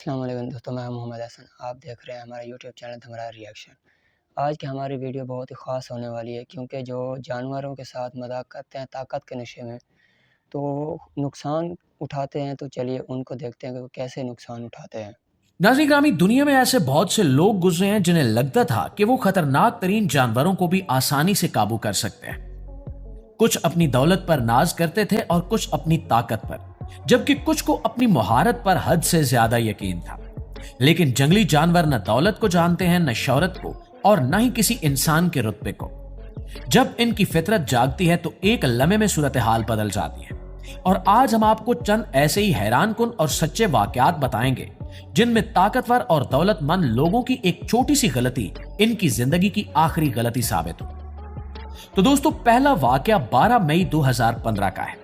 अस्सलाम वालेकुम दोस्तों, मैं मोहम्मद हसन। आप देख रहे हैं हमारा यूट्यूब चैनल हमारा रिएक्शन। आज की हमारी वीडियो बहुत ही ख़ास होने वाली है क्योंकि जो जानवरों के साथ मज़ाक करते हैं ताकत के नशे में, तो नुकसान उठाते हैं। तो चलिए उनको देखते हैं कि वो कैसे नुकसान उठाते हैं। नाज़रीन ग्रामी, दुनिया में ऐसे बहुत से लोग गुजरे हैं जिन्हें लगता था कि वो खतरनाक तरीन जानवरों को भी आसानी से काबू कर सकते हैं। कुछ अपनी दौलत पर नाज करते थे और कुछ अपनी ताकत पर, जबकि कुछ को अपनी मुहारत पर हद से ज्यादा यकीन था। लेकिन जंगली जानवर न दौलत को जानते हैं, न शौहरत को, और न ही किसी इंसान के रुतबे को। जब इनकी फितरत जागती है तो एक लम्हे में सूरत हाल बदल जाती है। और आज हम आपको चंद ऐसे ही हैरानकुन और सच्चे वाकयात बताएंगे जिनमें ताकतवर और दौलतमंद लोगों की एक छोटी सी गलती इनकी जिंदगी की आखिरी गलती साबित हो। तो दोस्तों, पहला वाकया 12 मई 2015 का है,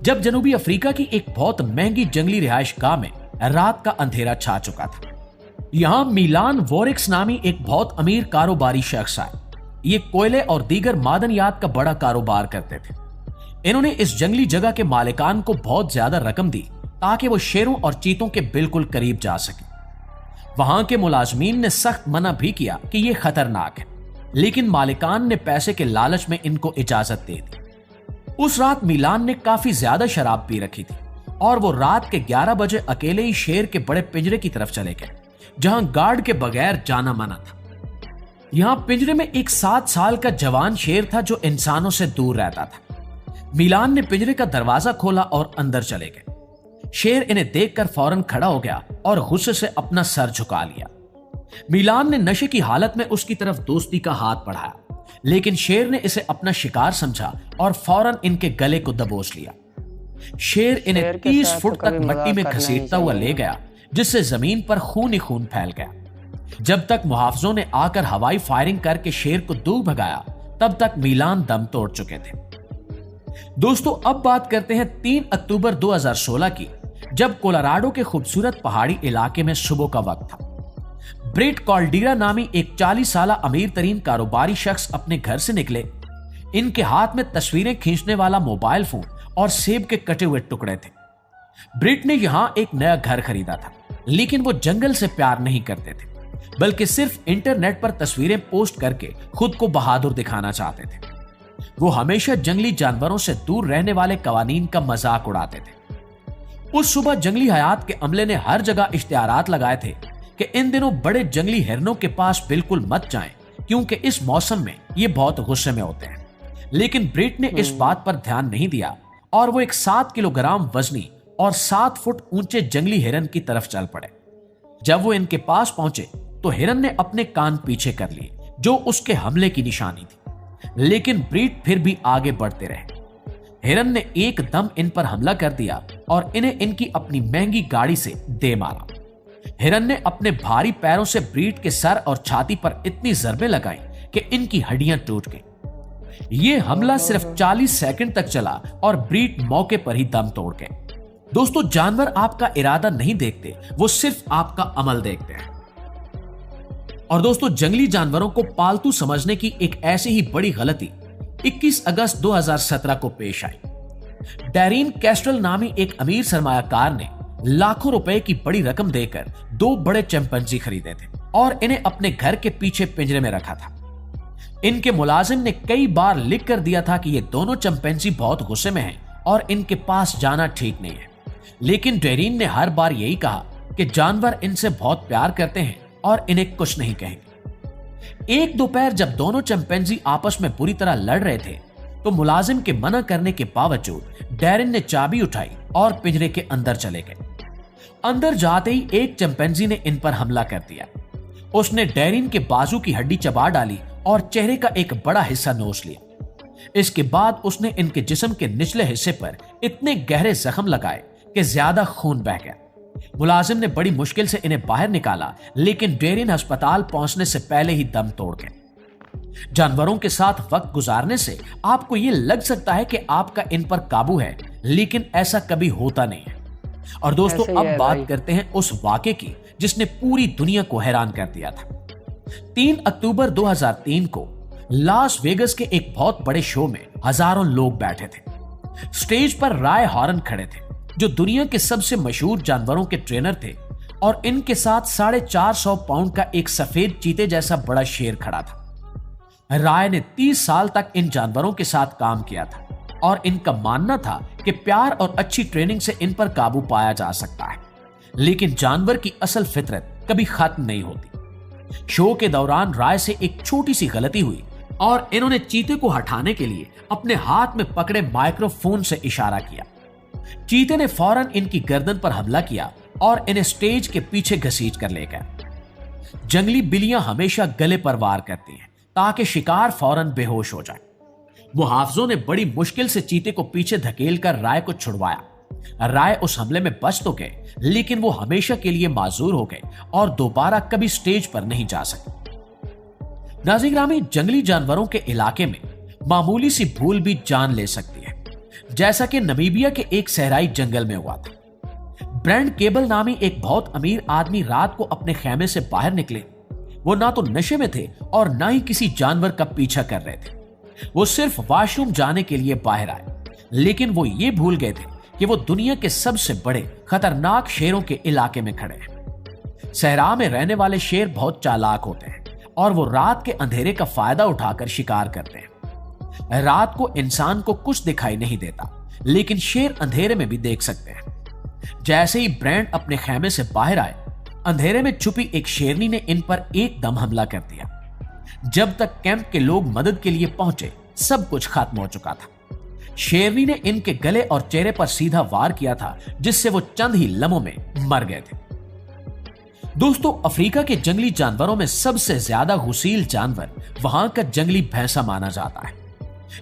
जब जनूबी अफ्रीका की एक बहुत महंगी जंगली रिहाइश गाह में रात का अंधेरा छा चुका था। यहां मिलान वोरिक्स नामी एक बहुत अमीर कारोबारी शख्स आए। ये कोयले और दीगर मादनियात का बड़ा कारोबार करते थे। इन्होंने इस जंगली जगह के मालिकान को बहुत ज्यादा रकम दी ताकि वो शेरों और चीतों के बिल्कुल करीब जा सके। वहां के मुलाजमीन ने सख्त मना भी किया कि यह खतरनाक है, लेकिन मालिकान ने पैसे के लालच में इनको इजाजत दे दी। उस रात मिलान ने काफी ज्यादा शराब पी रखी थी और वो रात के 11 बजे अकेले ही शेर के बड़े पिंजरे की तरफ चले गए, जहां गार्ड के बगैर जाना मना था। यहां पिंजरे में एक 7 साल का जवान शेर था जो इंसानों से दूर रहता था। मिलान ने पिंजरे का दरवाजा खोला और अंदर चले गए। शेर इन्हें देखकर फौरन खड़ा हो गया और गुस्से से अपना सर झुका लिया। मिलान ने नशे की हालत में उसकी तरफ दोस्ती का हाथ बढ़ाया, लेकिन शेर ने इसे अपना शिकार समझा और फौरन इनके गले को दबोच लिया। शेर इन्हें 30 फुट तक मिट्टी में घसीटता हुआ ले गया, जिससे जमीन पर खून ही खून फैल गया। जब तक मुहाफिजों ने आकर हवाई फायरिंग करके शेर को दूर भगाया, तब तक मिलान दम तोड़ चुके थे। दोस्तों, अब बात करते हैं 3 अक्टूबर 2016 की, जब कोलोराडो के खूबसूरत पहाड़ी इलाके में सुबह का वक्त था। ब्रेट कॉल्डीरा नामी एक 40 साल अमीर तरीन कारोबारी शख्स अपने घर से निकले। इनके हाथ में तस्वीरें खींचने वाला मोबाइल फोन और सेब के कटे हुए टुकड़े थे। ब्रेट ने यहां एक नया घर खरीदा था, लेकिन वो जंगल से प्यार नहीं करते थे, बल्कि सिर्फ इंटरनेट पर तस्वीरें पोस्ट करके खुद को बहादुर दिखाना चाहते थे। वो हमेशा जंगली जानवरों से दूर रहने वाले कवानीन का मजाक उड़ाते थे। उस सुबह जंगली हयात के अमले ने हर जगह इश्तिहारात लगाए थे कि इन दिनों बड़े जंगली हिरनों के पास बिल्कुल मत जाएं, क्योंकि इस मौसम में ये बहुत गुस्से में होते हैं। लेकिन ब्रेट ने इस बात पर ध्यान नहीं दिया और वो एक 7 किलोग्राम वजनी और 7 फुट ऊंचे जंगली हिरन की तरफ चल पड़े। जब वो इनके पास पहुंचे तो हिरन ने अपने कान पीछे कर लिए, जो उसके हमले की निशानी थी। लेकिन ब्रीट फिर भी आगे बढ़ते रहे। हिरन ने एकदम इन पर हमला कर दिया और इन्हें इनकी अपनी महंगी गाड़ी से दे मारा। हिरन ने अपने भारी पैरों से ब्रीट के सर और छाती पर इतनी ज़रबें लगाई कि इनकी हड्डियां टूट गईं। यह हमला सिर्फ 40 सेकंड तक चला और ब्रीट मौके पर ही दम तोड़ गए। दोस्तों, जानवर आपका इरादा नहीं देखते, वो सिर्फ आपका अमल देखते हैं। और दोस्तों, जंगली जानवरों को पालतू समझने की एक ऐसी ही बड़ी गलती 21 अगस्त 2017 को पेश आई। डैरिन कैस्ट्रल नामी एक अमीर सरमायाकार ने लाखों रुपए की बड़ी रकम देकर 2 बड़े चिंपैंजी खरीदे थे और इन्हें अपने घर के पीछे पिंजरे में रखा था। इनके मुलाजिम ने कई बार लिख कर दिया था कि ये दोनों चिंपैंजी बहुत गुस्से में हैं और इनके पास जाना ठीक नहीं है। लेकिन डैरिन ने हर बार यही कहा कि जानवर इनसे बहुत प्यार करते हैं और इन्हें कुछ नहीं कहेंगे। एक दोपहर जब दोनों चिंपैंजी आपस में बुरी तरह लड़ रहे थे, तो मुलाजिम के मना करने के बावजूद डैरिन ने चाबी उठाई और पिंजरे के अंदर चले गए। अंदर जाते ही एक चिंपैंजी ने इन पर हमला कर दिया। उसने डैरिन के बाजू की हड्डी चबा डाली और चेहरे का एक बड़ा हिस्सा नोच लिया। इसके बाद उसने इनके जिस्म के निचले हिस्से पर इतने गहरे जख्म लगाए कि ज्यादा खून बह गया। मुलाजिम ने बड़ी मुश्किल से इन्हें बाहर निकाला, लेकिन डैरिन अस्पताल पहुंचने से पहले ही दम तोड़ गए। जानवरों के साथ वक्त गुजारने से आपको यह लग सकता है कि आपका इन पर काबू है, लेकिन ऐसा कभी होता नहीं है। और दोस्तों, अब बात करते हैं उस वाक़े की जिसने पूरी दुनिया को हैरान कर दिया था। 3 अक्टूबर 2003 को लास वेगस के एक बहुत बड़े शो में हजारों लोग बैठे थे। स्टेज पर राय हॉर्न खड़े थे, जो दुनिया के सबसे मशहूर जानवरों के ट्रेनर थे और इनके साथ 450 पाउंड का एक सफेद चीते जैसा बड़ा शेर खड़ा था। राय ने 30 साल तक इन जानवरों के साथ काम किया था और इनका मानना था कि प्यार और अच्छी ट्रेनिंग से इन पर काबू पाया जा सकता है, लेकिन जानवर की असल फितरत कभी खत्म नहीं होती। शो के दौरान राय से एक छोटी सी गलती हुई और इन्होंने चीते को हटाने के लिए अपने हाथ में पकड़े माइक्रोफोन से इशारा किया। चीते ने फौरन इनकी गर्दन पर हमला किया और इन्हें स्टेज के पीछे घसीट कर ले गए। जंगली बिल्लियां हमेशा गले पर वार करती हैं ताकि शिकार फौरन बेहोश हो जाए। मुहाफिजों ने बड़ी मुश्किल से चीते को पीछे धकेलकर राय को छुड़वाया। राय उस हमले में बच तो गए, लेकिन वो हमेशा के लिए माजूर हो गए और दोबारा कभी स्टेज पर नहीं जा सके। नाज़रीन ग्रामी, जंगली जानवरों के इलाके में मामूली सी भूल भी जान ले सकती है, जैसा कि नमीबिया के एक सहराई जंगल में हुआ था। ब्रेंड केबल नामी एक बहुत अमीर आदमी रात को अपने खेमे से बाहर निकले। वो ना तो नशे में थे और ना ही किसी जानवर का पीछा कर रहे थे। वो सिर्फ वॉशरूम जाने के लिए बाहर आए, लेकिन वो ये भूल गए थे कि वो दुनिया के सबसे बड़े खतरनाक शेरों के इलाके में खड़े हैं। सहरा में रहने वाले शेर बहुत चालाक होते हैं और वो रात के अंधेरे का फायदा उठाकर शिकार करते हैं। रात को इंसान को कुछ दिखाई नहीं देता, लेकिन शेर अंधेरे में भी देख सकते हैं। जैसे ही ब्रेंड अपने खेमे से बाहर आए, अंधेरे में छुपी एक शेरनी ने इन पर एकदम हमला कर दिया। जब तक कैंप के लोग मदद के लिए पहुंचे, सब कुछ खत्म हो चुका था। शेरनी ने इनके गले और चेहरे पर सीधा वार किया था, जिससे वो चंद ही लम्हों में मर गए थे। दोस्तों, अफ्रीका के जंगली जानवरों में सबसे ज्यादा हुसील जानवर वहां का जंगली भैंसा माना जाता है,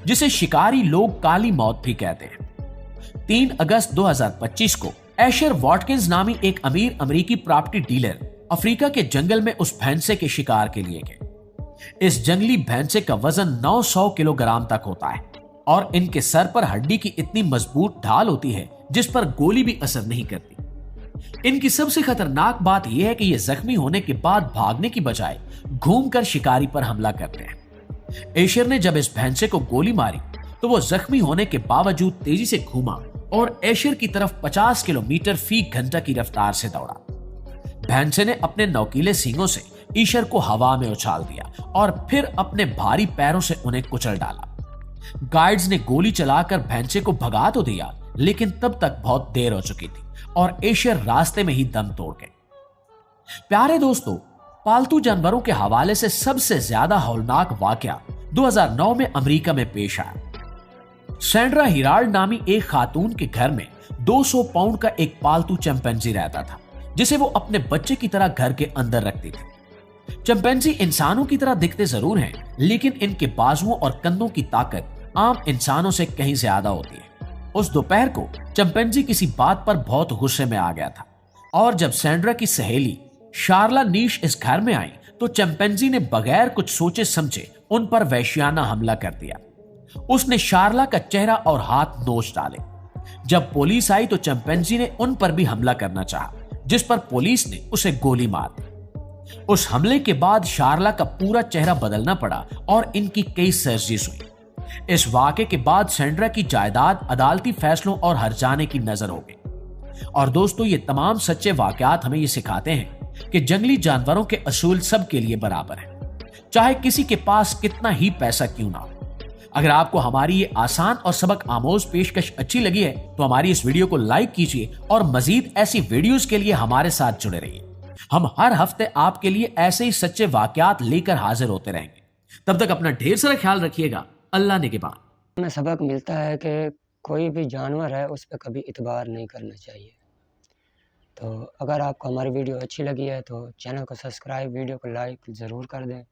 जिसे शिकारी लोग काली मौत भी कहते हैं। 3 अगस्त 2025 को एशर वॉटकिंस नामी एक अमीर अमेरिकी प्रॉपर्टी डीलर अफ्रीका के जंगल में उस भैंसे के शिकार के लिए गए। इस जंगली भैंसे का वजन 900 किलोग्राम तक होता है और इनके सर पर हड्डी की इतनी मजबूत ढाल होती है जिस पर गोली भी असर नहीं करती। इनकी सबसे खतरनाक बात यह है कि ये जख्मी होने के बाद भागने की बजाय घूमकर शिकारी पर हमला करते हैं। एशर ने जब इस भैंसे को गोली मारी तो वो जख्मी होने के बावजूद तेजी से घूमा और एशर की तरफ 50 किलोमीटर फी घंटा की रफ्तार से दौड़ा। भैंसे ने अपने नौकीले सींगों से ईशर को हवा में उछाल दिया और फिर अपने भारी पैरों से उन्हें कुचल डाला। गाइड्स ने गोली चलाकर भैंसे को भगा तो दिया, लेकिन तब तक बहुत देर हो चुकी थी और एशर रास्ते में ही दम तोड़ गए। प्यारे दोस्तों, पालतू जानवरों के हवाले से सबसे ज्यादा हौलनाक वाकया 2009 में अमेरिका में पेश आया। सैंड्रा हिराल्ड नामी एक खातून के घर में 200 पाउंड का एक पालतू चिंपैंजी रहता था, जिसे वो अपने बच्चे की तरह घर के अंदर रखती थी। चिंपैंजी इंसानों की तरह दिखते जरूर हैं, लेकिन इनके बाजुओं और कंधों की ताकत आम इंसानों से कहीं ज्यादा होती है। उस दोपहर को चिंपैंजी किसी बात पर बहुत गुस्से में आ गया था और जब सैंड्रा की सहेली शार्ला नीश इस घर में आई तो चिंपैंजी ने बगैर कुछ सोचे समझे उन पर वैश्याना हमला कर दिया। उसने शार्ला का चेहरा और हाथ नोच डाले। जब पुलिस आई तो चिंपैंजी ने उन पर भी हमला करना चाहा, जिस पर पुलिस ने उसे गोली मार दी। उस हमले के बाद शार्ला का पूरा चेहरा बदलना पड़ा और इनकी कई सर्जरीज हुई। इस वाक़े के बाद सैंड्रा की जायदाद अदालती फैसलों और हर्जाने की नजर हो गई। और दोस्तों, ये तमाम सच्चे वाकयात हमें ये सिखाते हैं कि जंगली जानवरों के असूल सबके लिए बराबर है, चाहे किसी के पास कितना ही पैसा क्यों ना हो। अगर आपको हमारी ये आसान और सबक आमोज पेशकश अच्छी लगी है तो हमारी इस वीडियो को लाइक कीजिए और मजीद ऐसी वीडियोस के लिए हमारे साथ जुड़े रहिए। हम हर हफ्ते आपके लिए ऐसे ही सच्चे वाकयात लेकर हाजिर होते रहेंगे। तब तक अपना ढेर सारा ख्याल रखिएगा। अल्लाह निगहबान। हमें सबक मिलता है कि कोई भी जानवर है उस पर कभी इतबार नहीं करना चाहिए। तो अगर आपको हमारी वीडियो अच्छी लगी है तो चैनल को सब्सक्राइब, वीडियो को लाइक ज़रूर कर दें।